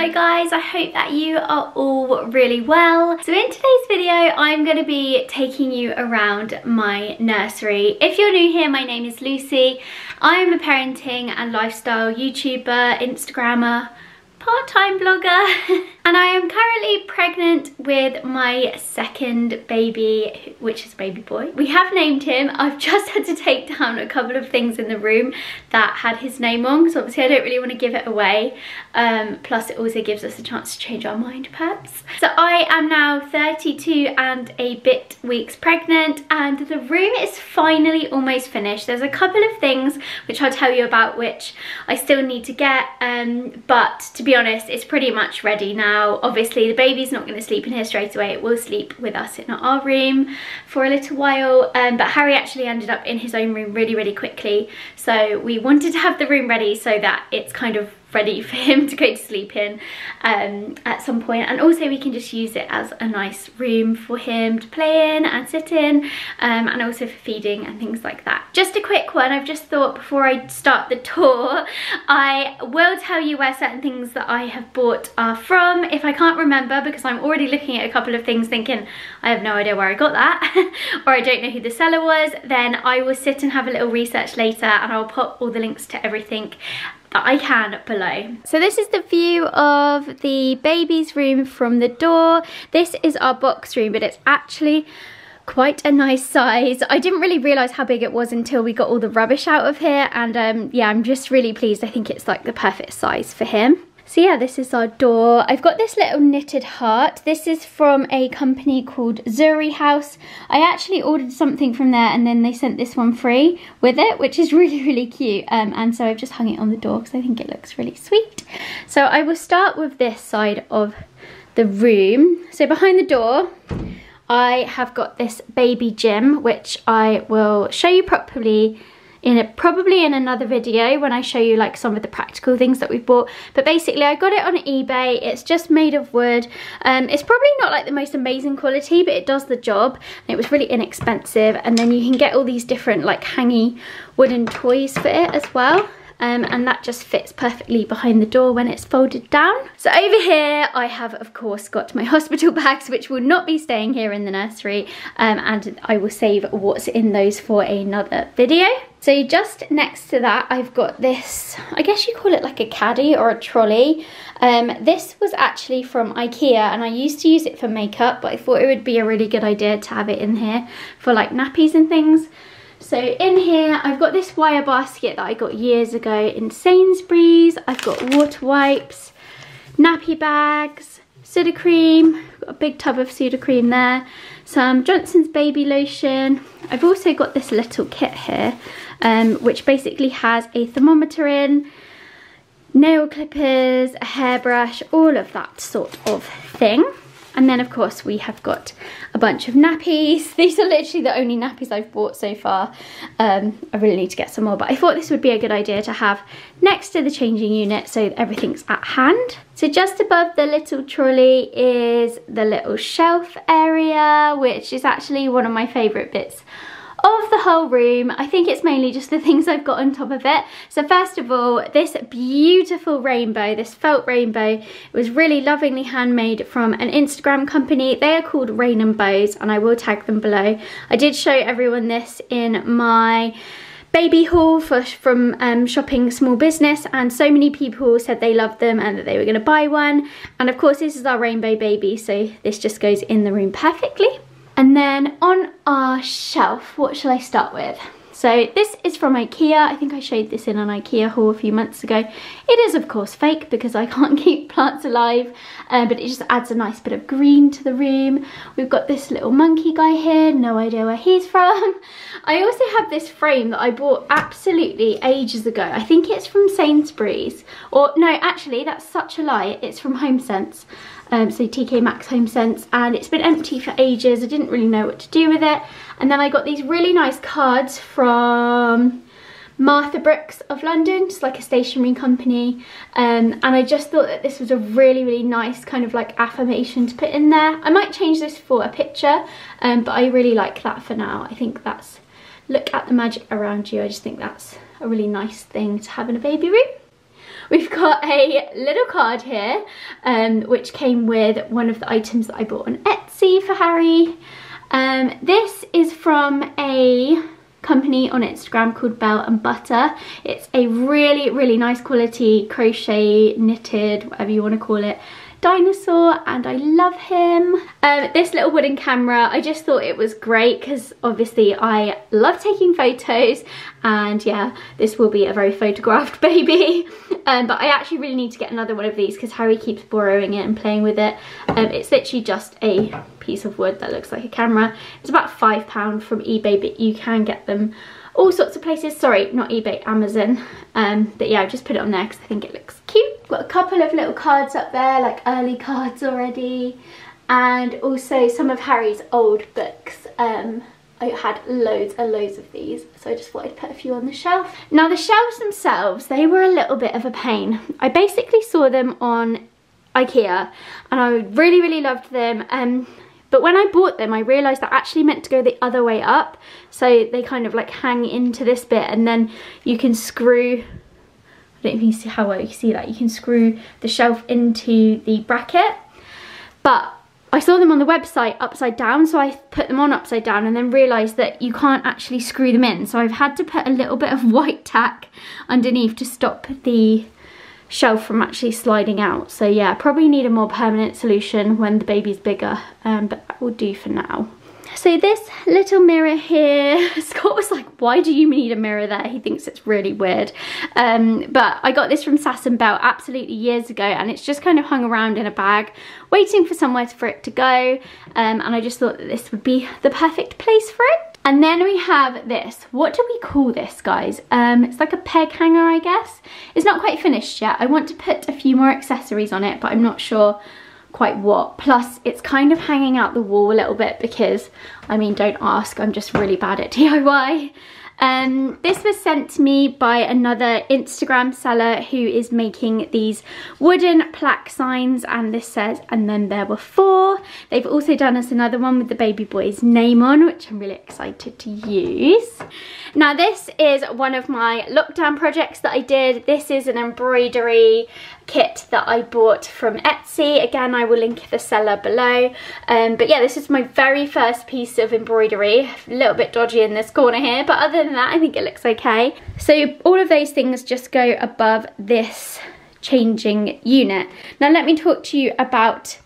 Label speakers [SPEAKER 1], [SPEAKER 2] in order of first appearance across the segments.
[SPEAKER 1] Hello guys, I hope that you are all really well. So in today's video, I'm going to be taking you around my nursery. If you're new here, my name is Lucy. I'm a parenting and lifestyle YouTuber, Instagrammer, part-time blogger, and I am currently pregnant with my second baby, which is a baby boy. We have named him. I've just had to take down a couple of things in the room that had his name on, so obviously I don't really want to give it away. Plus it also gives us a chance to change our mind perhaps. So I am now 32 and a bit weeks pregnant, and the room is finally almost finished. There's a couple of things which I'll tell you about which I still need to get, but to be honest, it's pretty much ready now. Obviously the baby's not going to sleep in here straight away. It will sleep with us in our room for a little while, but Harry actually ended up in his own room really quickly, so we wanted to have the room ready so that it's kind of ready for him to go to sleep in at some point, and also we can just use it as a nice room for him to play in and sit in, and also for feeding and things like that. Just a quick one, I've just thought before I start the tour, I will tell you where certain things that I have bought are from. If I can't remember, because I'm already looking at a couple of things thinking I have no idea where I got that or I don't know who the seller was, then I will sit and have a little research later and I'll put all the links to everything that I can below. So this is the view of the baby's room from the door. This is our box room, but it's actually quite a nice size. I didn't really realise how big it was until we got all the rubbish out of here, and yeah, I'm just really pleased. I think it's like the perfect size for him. So yeah, this is our door. I've got this little knitted heart. This is from a company called Nursery. I actually ordered something from there and then they sent this one free with it, which is really cute. And so I've just hung it on the door because I think it looks really sweet. So I will start with this side of the room. So behind the door, I have got this baby gym, which I will show you properly probably in another video when I show you like some of the practical things that we've bought. But basically I got it on eBay. It's just made of wood. It's probably not like the most amazing quality, but it does the job, and it was really inexpensive. And then you can get all these different like hangy wooden toys for it as well. And that just fits perfectly behind the door when it's folded down. So over here I have of course got my hospital bags, which will not be staying here in the nursery, and I will save what's in those for another video. So just next to that I've got this, I guess you call it like a caddy or a trolley. This was actually from IKEA and I used to use it for makeup, but I thought it would be a really good idea to have it in here for like nappies and things. So in here I've got this wire basket that I got years ago in Sainsbury's. I've got water wipes, nappy bags, Sudocreme, got a big tub of Sudocreme there, some Johnson's baby lotion. I've also got this little kit here, which basically has a thermometer in, nail clippers, a hairbrush, all of that sort of thing. And then of course we have got a bunch of nappies. These are literally the only nappies I've bought so far. I really need to get some more, but I thought this would be a good idea to have next to the changing unit so everything's at hand. So just above the little trolley is the little shelf area, which is actually one of my favourite bits of the whole room. I think it's mainly just the things I've got on top of it. So first of all, this beautiful rainbow, this felt rainbow, it was really lovingly handmade from an Instagram company. They are called Rain and Bows, and I will tag them below. I did show everyone this in my baby haul from shopping small business, and so many people said they loved them and that they were going to buy one. And of course this is our rainbow baby, so this just goes in the room perfectly. And then on our shelf, what shall I start with? So this is from IKEA. I think I showed this in an IKEA haul a few months ago. It is of course fake because I can't keep plants alive, but it just adds a nice bit of green to the room. We've got this little monkey guy here, no idea where he's from. I also have this frame that I bought absolutely ages ago. I think it's from Sainsbury's, or no, actually that's such a lie, it's from HomeSense. So TK Maxx HomeSense, and it's been empty for ages. I didn't really know what to do with it, and then I got these really nice cards from Martha Brooks of London, just like a stationery company, and I just thought that this was a really nice kind of like affirmation to put in there. I might change this for a picture, but I really like that for now. I think that's, look at the magic around you. I just think that's a really nice thing to have in a baby room. we've got a little card here, which came with one of the items that I bought on Etsy for Harry. This is from a company on Instagram called Belle and Butter. It's a really, really nice quality crochet, knitted, whatever you want to call it, dinosaur, and I love him. This little wooden camera, I just thought it was great because obviously I love taking photos, and yeah, this will be a very photographed baby. But I actually really need to get another one of these because Harry keeps borrowing it and playing with it. It's literally just a piece of wood that looks like a camera. It's about £5 from eBay, but you can get them all sorts of places. Sorry, not eBay, Amazon. But yeah, I've just put it on there because I think it looks cute. Got a couple of little cards up there, like early cards already, and also some of Harry's old books. I had loads and loads of these, so I just thought I'd put a few on the shelf. Now the shelves themselves, they were a little bit of a pain. I basically saw them on IKEA and I really, really loved them. But when I bought them, I realised that I actually meant to go the other way up. So they kind of like hang into this bit, and then you can screw, I don't know if you see how well you see that, you can screw the shelf into the bracket. But I saw them on the website upside down, so I put them on upside down and then realised that you can't actually screw them in. So I've had to put a little bit of white tack underneath to stop the shelf from actually sliding out. So yeah, probably need a more permanent solution when the baby's bigger, but that will do for now. So this little mirror here, Scott was like, why do you need a mirror there? He thinks it's really weird. But I got this from SASS and BELLE absolutely years ago, and it's just kind of hung around in a bag, waiting for somewhere for it to go. And I just thought that this would be the perfect place for it. And then we have this. What do we call this, guys? It's like a peg hanger, I guess. It's not quite finished yet. I want to put a few more accessories on it, but I'm not sure quite what. Plus, it's kind of hanging out the wall a little bit because, I mean, don't ask, I'm just really bad at DIY. This was sent to me by another Instagram seller who is making these wooden plaque signs, and this says, and then there were 4. They've also done us another one with the baby boy's name on, which I'm really excited to use. Now this is one of my lockdown projects that I did. This is an embroidery kit that I bought from Etsy. Again, I will link the seller below. But yeah, this is my very first piece of embroidery. A little bit dodgy in this corner here, but other than that, I think it looks okay. So all of those things just go above this changing unit. Now let me talk to you about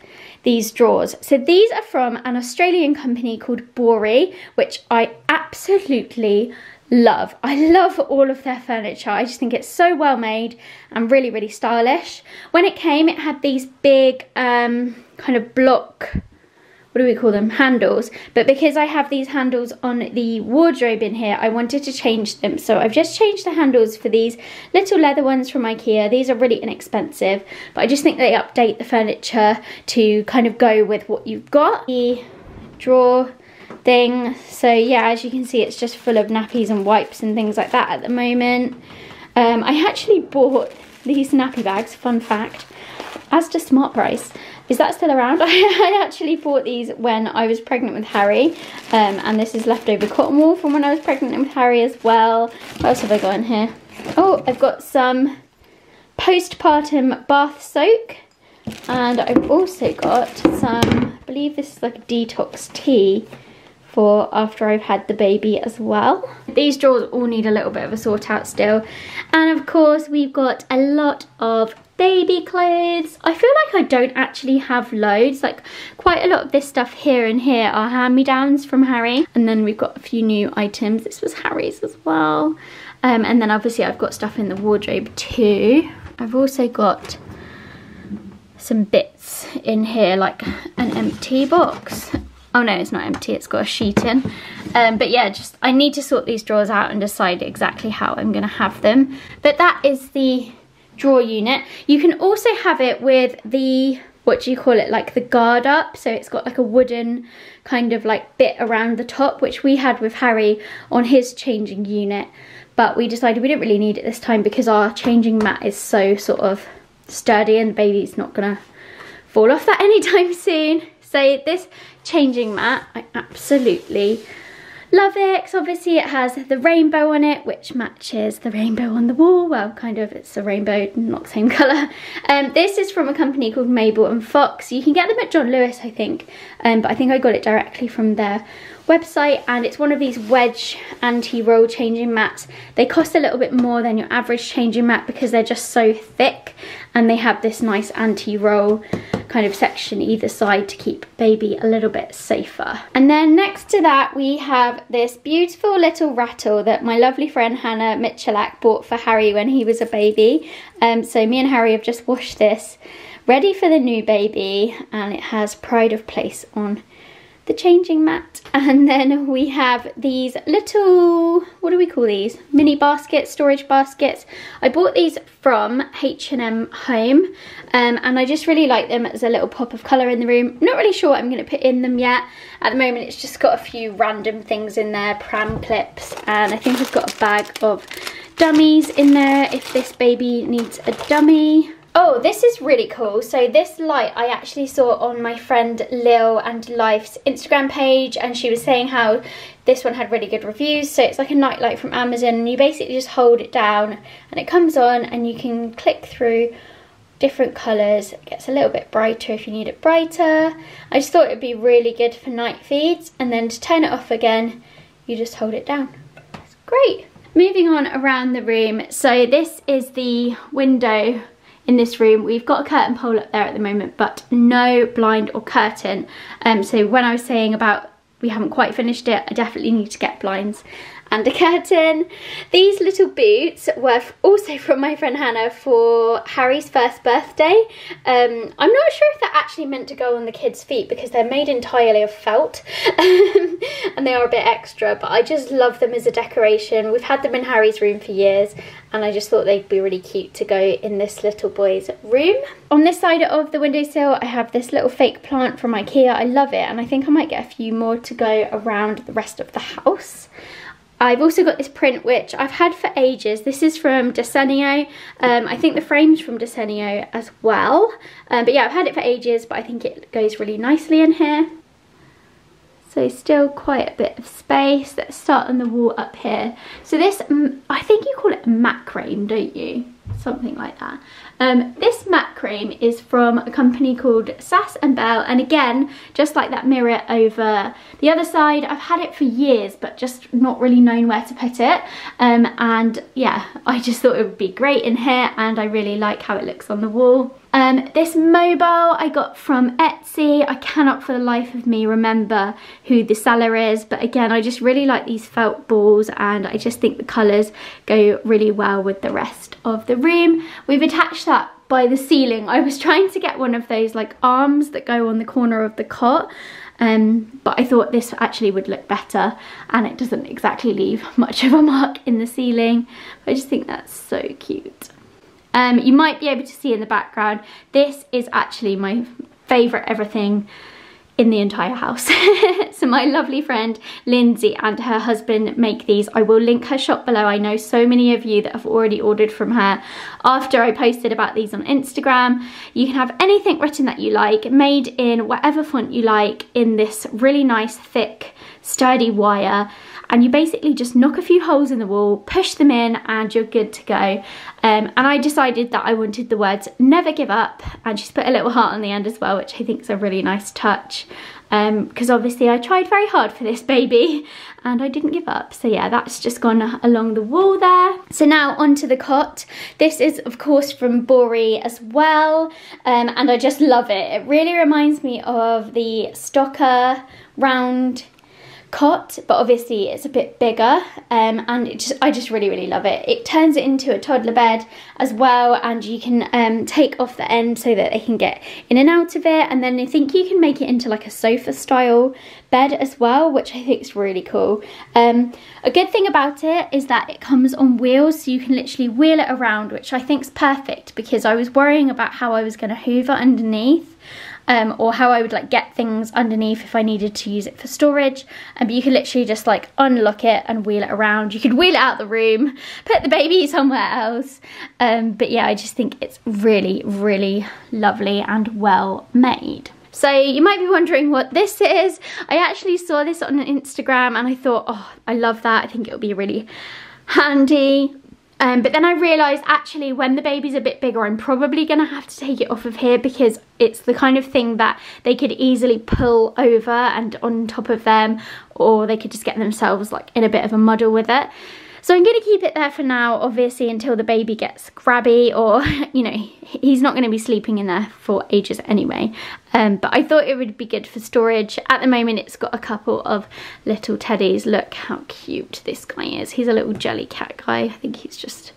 [SPEAKER 1] these drawers. So these are from an Australian company called Bory, which I absolutely love. I love all of their furniture. I just think it's so well made and really, really stylish. When it came, it had these big kind of block, what do we call them, handles, but because I have these handles on the wardrobe in here, I wanted to change them. So I've just changed the handles for these little leather ones from IKEA. These are really inexpensive, but I just think they update the furniture to kind of go with what you've got. The drawer thing, so yeah, as you can see, it's just full of nappies and wipes and things like that at the moment. I actually bought these nappy bags, fun fact, Asda Smart Price. Is that still around? I actually bought these when I was pregnant with Harry, and this is leftover cotton wool from when I was pregnant with Harry as well. What else have I got in here? Oh, I've got some postpartum bath soak, and I've also got some, I believe this is like a detox tea for after I've had the baby as well. These drawers all need a little bit of a sort out still. And of course we've got a lot of baby clothes. I feel like I don't actually have loads, like quite a lot of this stuff here and here are hand-me-downs from Harry, and then we've got a few new items. This was Harry's as well, and then obviously I've got stuff in the wardrobe too. I've also got some bits in here, like an empty box. Oh no, it's not empty, it's got a sheet in. But yeah, just I need to sort these drawers out and decide exactly how I'm gonna have them. But that is the drawer unit. You can also have it with the, what do you call it, like the guard up. So it's got like a wooden kind of like bit around the top, which we had with Harry on his changing unit. But we decided we didn't really need it this time because our changing mat is so sort of sturdy and the baby's not gonna fall off that anytime soon. So this changing mat I absolutely Love it, because obviously it has the rainbow on it, which matches the rainbow on the wall. Well, kind of, it's a rainbow, not the same colour. This is from a company called MABEL and FAUX. You can get them at John Lewis, I think, but I think I got it directly from their website, and it's one of these wedge anti-roll changing mats. They cost a little bit more than your average changing mat because they're just so thick, and they have this nice anti-roll kind of section either side to keep baby a little bit safer. And then next to that we have this beautiful little rattle that my lovely friend Hannah Michalak bought for Harry when he was a baby. So me and Harry have just washed this ready for the new baby, and it has pride of place on the changing mat. And then we have these little, what do we call these? Mini baskets, storage baskets. I bought these from H&M Home, and I just really like them as a little pop of colour in the room. I'm not really sure what I'm going to put in them yet. At the moment it's just got a few random things in there, pram clips, and I think I've got a bag of dummies in there if this baby needs a dummy. Oh, this is really cool. So this light I actually saw on my friend Lil and Life's Instagram page, and she was saying how this one had really good reviews. So it's like a night light from Amazon, and you basically just hold it down and it comes on, and you can click through different colours. It gets a little bit brighter if you need it brighter. I just thought it would be really good for night feeds, and then to turn it off again, you just hold it down. It's great. Moving on around the room. So this is the window in this room. We've got a curtain pole up there at the moment, but no blind or curtain. So when I was saying about we haven't quite finished it, I definitely need to get blinds and a curtain. These little boots were also from my friend Hannah for Harry's first birthday. I'm not sure if they're actually meant to go on the kids' feet because they're made entirely of felt and they are a bit extra, but I just love them as a decoration. We've had them in Harry's room for years, and I just thought they'd be really cute to go in this little boy's room. On this side of the windowsill I have this little fake plant from IKEA. I love it, and I think I might get a few more to go around the rest of the house. I've also got this print which I've had for ages. This is from DESENIO. I think the frame's from DESENIO as well. But yeah, I've had it for ages, but I think it goes really nicely in here. So still quite a bit of space. Let's start on the wall up here. So this, I think you call it MACRAME, don't you? Something like that. This MACRAME is from a company called SASS and BELLE, and again, just like that mirror over the other side, I've had it for years but just not really known where to put it, and yeah, I just thought it would be great in here, and I really like how it looks on the wall. This mobile I got from Etsy. I cannot for the life of me remember who the seller is, but again, I just really like these felt balls, and I just think the colours go really well with the rest of the room. We've attached that by the ceiling. I was trying to get one of those like arms that go on the corner of the cot, but I thought this actually would look better, and it doesn't exactly leave much of a mark in the ceiling. I just think that's so cute. You might be able to see in the background, this is actually my favourite everything in the entire house. So my lovely friend Lindsay and her husband make these. I will link her shop below. I know so many of you that have already ordered from her after I posted about these on Instagram. You can have anything written that you like, made in whatever font you like, in this really nice thick sturdy wire, and you basically just knock a few holes in the wall, push them in, and you're good to go. And I decided that I wanted the words "never give up," and she's put a little heart on the end as well, which I think is a really nice touch, because obviously I tried very hard for this baby and I didn't give up. So yeah, that's just gone along the wall there. So now onto the cot. This is of course from Bory as well, and I just love it. It really reminds me of the Stocker round cot, but obviously it's a bit bigger, and I just really love it. It turns it into a toddler bed as well, and you can take off the end so that they can get in and out of it, and then I think you can make it into like a sofa style bed as well, which I think is really cool. A good thing about it is that it comes on wheels, so you can literally wheel it around, which I think is perfect, because I was worrying about how I was going to hoover underneath, or how I would like get things underneath if I needed to use it for storage. But you can literally just like unlock it and wheel it around. You could wheel it out the room, put the baby somewhere else. But yeah, I just think it's really lovely and well made. So you might be wondering what this is. I actually saw this on Instagram and I thought, oh, I love that. I think it'll be really handy. But then I realised actually when the baby's a bit bigger, I'm probably going to have to take it off of here because it's the kind of thing that they could easily pull over and on top of them, or they could just get themselves like in a bit of a muddle with it. So I'm going to keep it there for now, obviously, until the baby gets grabby, or, you know, he's not going to be sleeping in there for ages anyway. But I thought it would be good for storage. At the moment, it's got a couple of little teddies. Look how cute this guy is. He's a little jelly cat guy. I think he's just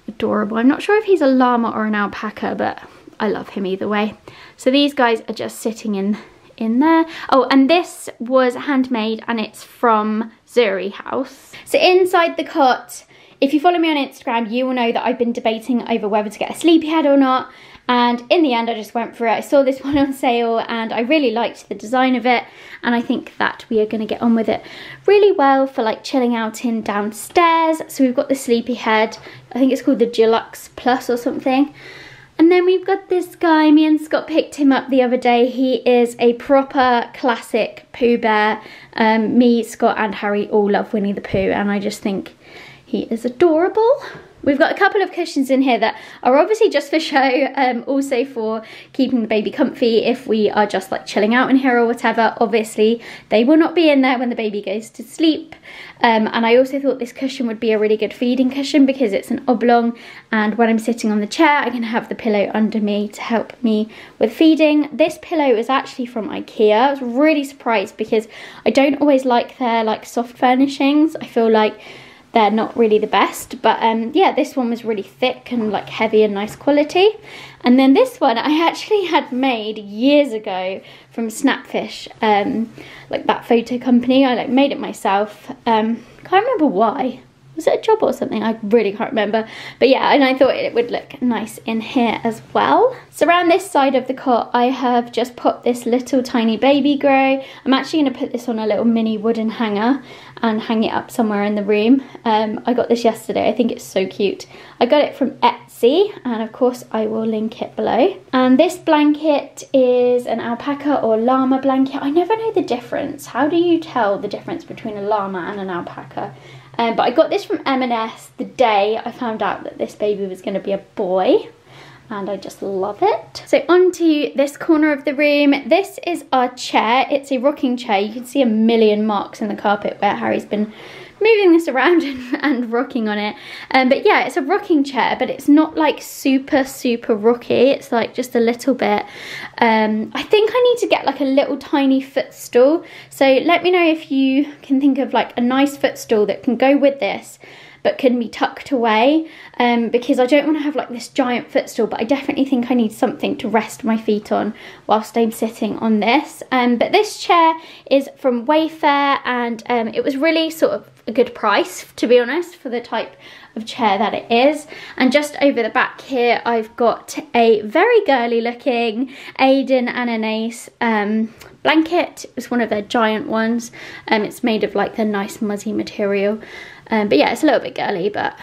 [SPEAKER 1] adorable. I'm not sure if he's a llama or an alpaca, but I love him either way. So these guys are just sitting in there. Oh, and this was handmade and it's from Nursery House. So inside the cot, if you follow me on Instagram, you will know that I've been debating over whether to get a Sleepyhead or not, and in the end I just went for it. I saw this one on sale and I really liked the design of it, and I think that we are going to get on with it really well for like chilling out in downstairs. So we've got the Sleepyhead, I think it's called the Deluxe Plus or something. And then we've got this guy. Me and Scott picked him up the other day. He is a proper classic Pooh Bear. Me, Scott and Harry all love Winnie the Pooh, and I just think he is adorable. We've got a couple of cushions in here that are obviously just for show, also for keeping the baby comfy if we are just like chilling out in here or whatever. Obviously, they will not be in there when the baby goes to sleep. And I also thought this cushion would be a really good feeding cushion because it's an oblong, and when I'm sitting on the chair, I can have the pillow under me to help me with feeding. This pillow is actually from IKEA. I was really surprised because I don't always like their like soft furnishings. I feel like they're not really the best, but yeah, this one was really thick and like heavy and nice quality. And then this one I actually had made years ago from Snapfish, like that photo company. I like made it myself. Can't remember why. Was it a job or something? I really can't remember. But yeah, and I thought it would look nice in here as well. So around this side of the cot, I have just put this little tiny baby grow. I'm actually going to put this on a little mini wooden hanger and hang it up somewhere in the room. I got this yesterday. I think it's so cute. I got it from Etsy, and of course I will link it below. And this blanket is an alpaca or llama blanket. I never know the difference. How do you tell the difference between a llama and an alpaca? But I got this from M&S the day I found out that this baby was going to be a boy, and I just love it. So onto this corner of the room. This is our chair. It's a rocking chair. You can see a million marks in the carpet where Harry's been moving this around and rocking on it. But yeah, it's a rocking chair, but it's not like super rocky. It's like just a little bit. I think I need to get like a little tiny footstool. So let me know if you can think of like a nice footstool that can go with this but can be tucked away, because I don't want to have like this giant footstool, but I definitely think I need something to rest my feet on whilst I'm sitting on this. But this chair is from Wayfair, and it was really sort of a good price, to be honest, for the type of chair that it is. And just over the back here, I've got a very girly looking Aiden and Anais blanket. It's one of their giant ones. It's made of like the nice muzzy material. But yeah, it's a little bit girly, but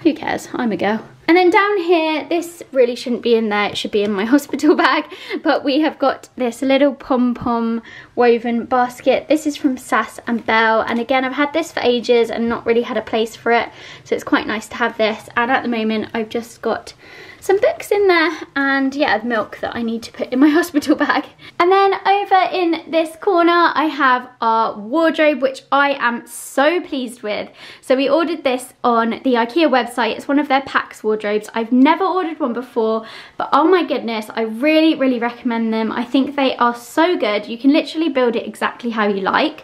[SPEAKER 1] who cares? I'm a girl. And then down here, this really shouldn't be in there, it should be in my hospital bag, but we have got this little pom-pom woven basket. This is from SASS and BELLE, and again, I've had this for ages and not really had a place for it, so it's quite nice to have this. And at the moment, I've just got some books in there and yeah, milk that I need to put in my hospital bag. And then over in this corner, I have our wardrobe, which I am so pleased with. So we ordered this on the IKEA website. It's one of their PAX wardrobes. I've never ordered one before, but oh my goodness, I really recommend them. I think they are so good. You can literally build it exactly how you like.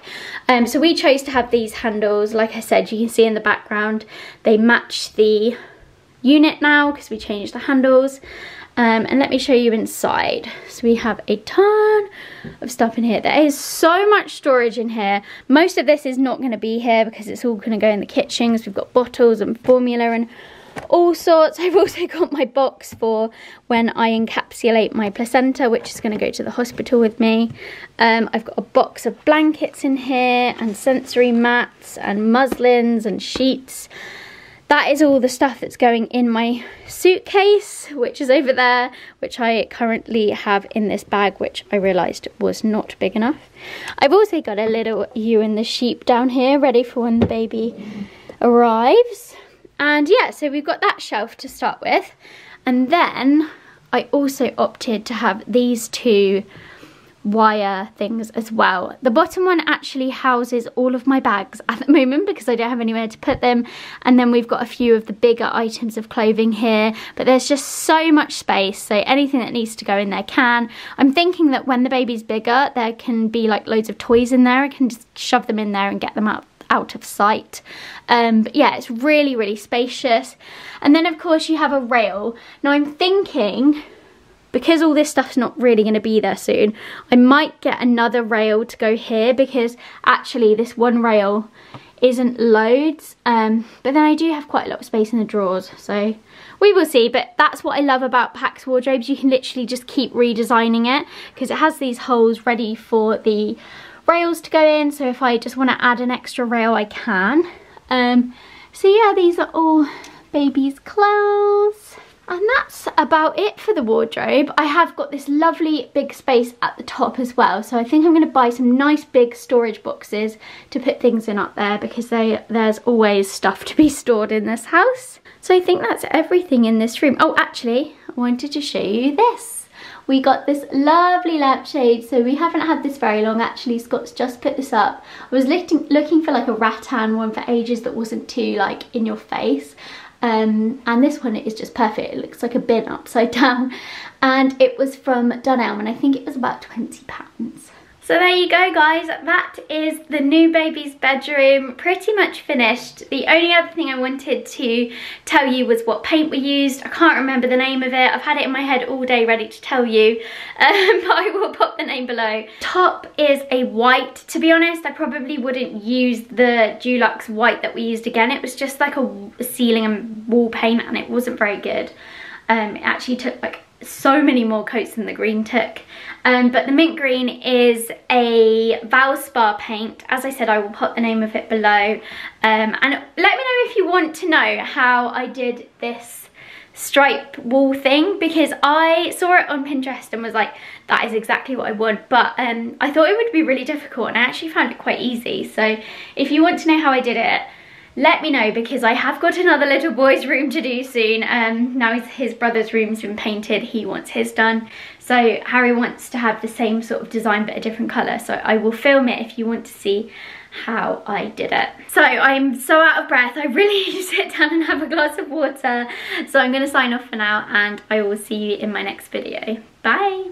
[SPEAKER 1] So we chose to have these handles. Like I said, you can see in the background, they match the unit now because we changed the handles. And let me show you inside. So we have a ton of stuff in here. There is so much storage in here. Most of this is not going to be here because it's all going to go in the kitchen, because we've got bottles and formula and all sorts. I've also got my box for when I encapsulate my placenta, which is going to go to the hospital with me. I've got a box of blankets in here and sensory mats and muslins and sheets. that is all the stuff that's going in my suitcase, which is over there, which I currently have in this bag, which I realised was not big enough. I've also got a little you and the sheep down here ready for when the baby arrives. And yeah, so we've got that shelf to start with. And then I also opted to have these two wire things as well. The bottom one actually houses all of my bags at the moment because I don't have anywhere to put them, and then we've got a few of the bigger items of clothing here, but there's just so much space, so anything that needs to go in there can. I'm thinking that when the baby's bigger there can be like loads of toys in there. I can just shove them in there and get them out of sight. But yeah, it's really, really spacious. And then of course you have a rail. Now I'm thinking, because all this stuff's not really going to be there soon, I might get another rail to go here, because actually this one rail isn't loads, but then I do have quite a lot of space in the drawers, so we will see. But that's what I love about PAX wardrobes, you can literally just keep redesigning it, because it has these holes ready for the rails to go in, so if I just want to add an extra rail I can. So yeah, these are all baby's clothes. And that's about it for the wardrobe. I have got this lovely big space at the top as well, so I think I'm going to buy some nice big storage boxes to put things in up there, because there's always stuff to be stored in this house. So I think that's everything in this room. Oh, actually, I wanted to show you this. We got this lovely lampshade, so we haven't had this very long actually. Scott's just put this up. I was looking for like a rattan one for ages that wasn't too like in your face. And this one is just perfect. It looks like a bin upside down, and it was from Dunelm, and I think it was about £20. So there you go guys, that is the new baby's bedroom, pretty much finished. The only other thing I wanted to tell you was what paint we used. I can't remember the name of it. I've had it in my head all day ready to tell you, but I will pop the name below. Top is a white. To be honest, I probably wouldn't use the DULUXE white that we used again. It was just like a ceiling and wall paint, and it wasn't very good. It actually took like so many more coats than the green took. But the mint green is a Valspar paint. As I said, I will put the name of it below. And let me know if you want to know how I did this stripe wall thing, because I saw it on Pinterest and was like, that is exactly what I want. But I thought it would be really difficult, and I actually found it quite easy. So if you want to know how I did it, let me know, because I have got another little boy's room to do soon. Now his brother's room's been painted, he wants his done. So Harry wants to have the same sort of design but a different colour. So I will film it if you want to see how I did it. So I'm so out of breath, I really need to sit down and have a glass of water. So I'm going to sign off for now, and I will see you in my next video. Bye!